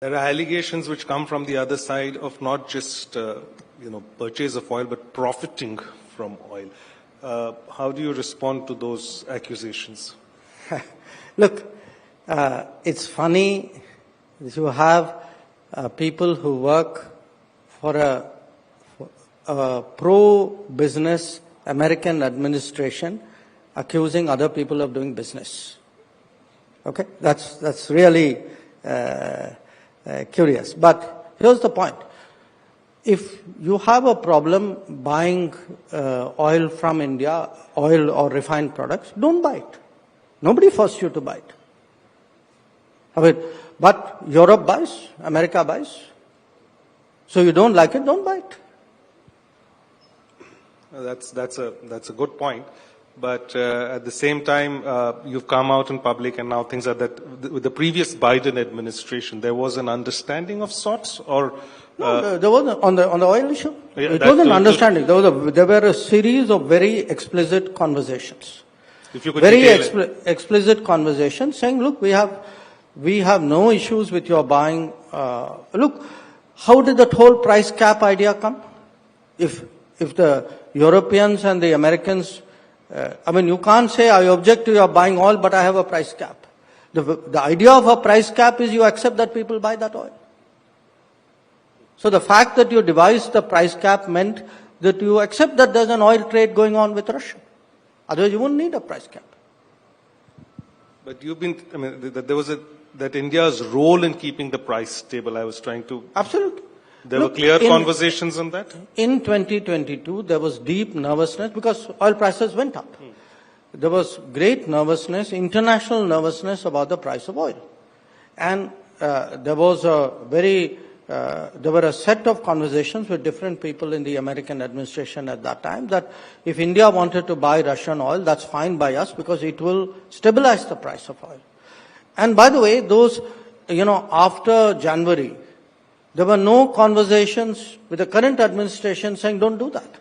There are allegations which come from the other side of not just purchase of oil, but profiting from oil. How do you respond to those accusations? Look, it's funny you have people who work for a pro-business American administration accusing other people of doing business. Okay, that's really curious. But here's the point. If you have a problem buying oil from India, oil or refined products, don't buy it. Nobody forced you to buy it. I mean, but Europe buys, America buys. So you don't like it, don't buy it. That's a good point. But at the same time, you've come out in public, and now things are that with the previous Biden administration, there was an understanding of sorts, or no, there wasn't on the oil issue. Yeah, it was an understanding. There were a series of very explicit conversations. If you could very explicit conversations saying, look, we have no issues with your buying. Look, how did that whole price cap idea come? If the Europeans and the Americans, you can't say I object to your buying oil, but I have a price cap. The idea of a price cap is you accept that people buy that oil. So the fact that you devised the price cap meant that you accept that there's an oil trade going on with Russia. Otherwise, you wouldn't need a price cap. But that India's role in keeping the price stable, I was trying to... Absolutely. There were clear conversations on that? In 2022, there was deep nervousness because oil prices went up. There was great nervousness, international nervousness about the price of oil. And there were a set of conversations with different people in the American administration at that time that if India wanted to buy Russian oil, that's fine by us because it will stabilize the price of oil. And by the way, those, after January, there were no conversations with the current administration saying don't do that.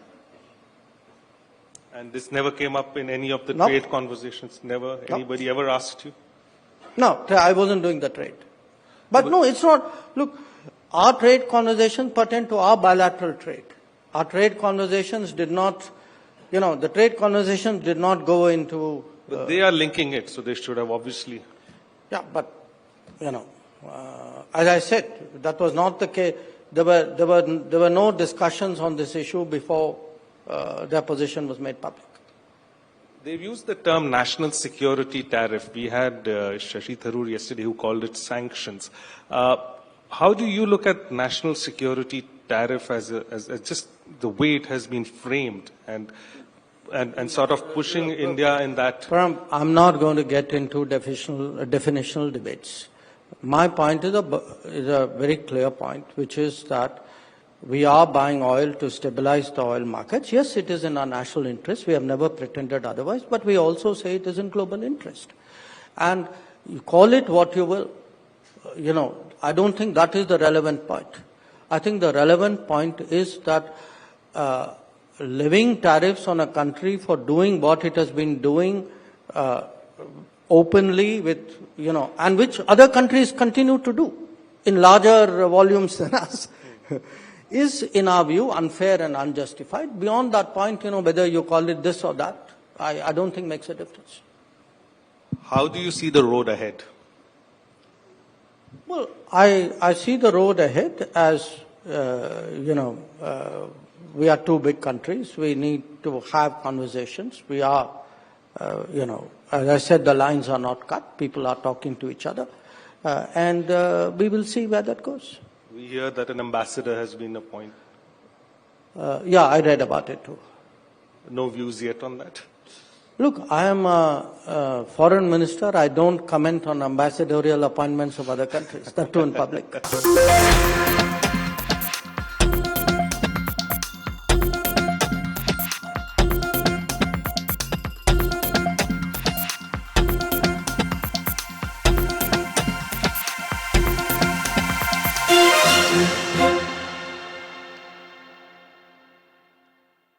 And this never came up in any of the trade conversations? Never? Anybody ever asked you? No, I wasn't doing the trade. But no, it's not. Look, our trade conversations pertain to our bilateral trade. Our trade conversations did not, the trade conversations did not go into... But they are linking it, so they should have obviously... Yeah, but, as I said, that was not the case. There were no discussions on this issue before their position was made public. They've used the term national security tariff. We had Shashi Tharoor yesterday who called it sanctions. How do you look at national security tariff as just the way it has been framed and sort of pushing India in that? I'm not going to get into definitional debates. My point is a very clear point, which is that we are buying oil to stabilize the oil markets. Yes, it is in our national interest. We have never pretended otherwise, but we also say it is in global interest. And you call it what you will. I don't think that is the relevant point. I think the relevant point is that levying tariffs on a country for doing what it has been doing openly with, and which other countries continue to do in larger volumes than us, is, in our view, unfair and unjustified. Beyond that point, whether you call it this or that, I don't think makes a difference. How do you see the road ahead? Well, I see the road ahead as, we are two big countries. We need to have conversations. We are, as I said, the lines are not cut. People are talking to each other. And we will see where that goes. We hear that an ambassador has been appointed. Yeah, I read about it too. No views yet on that? Look, I am a foreign minister. I don't comment on ambassadorial appointments of other countries. That too in public.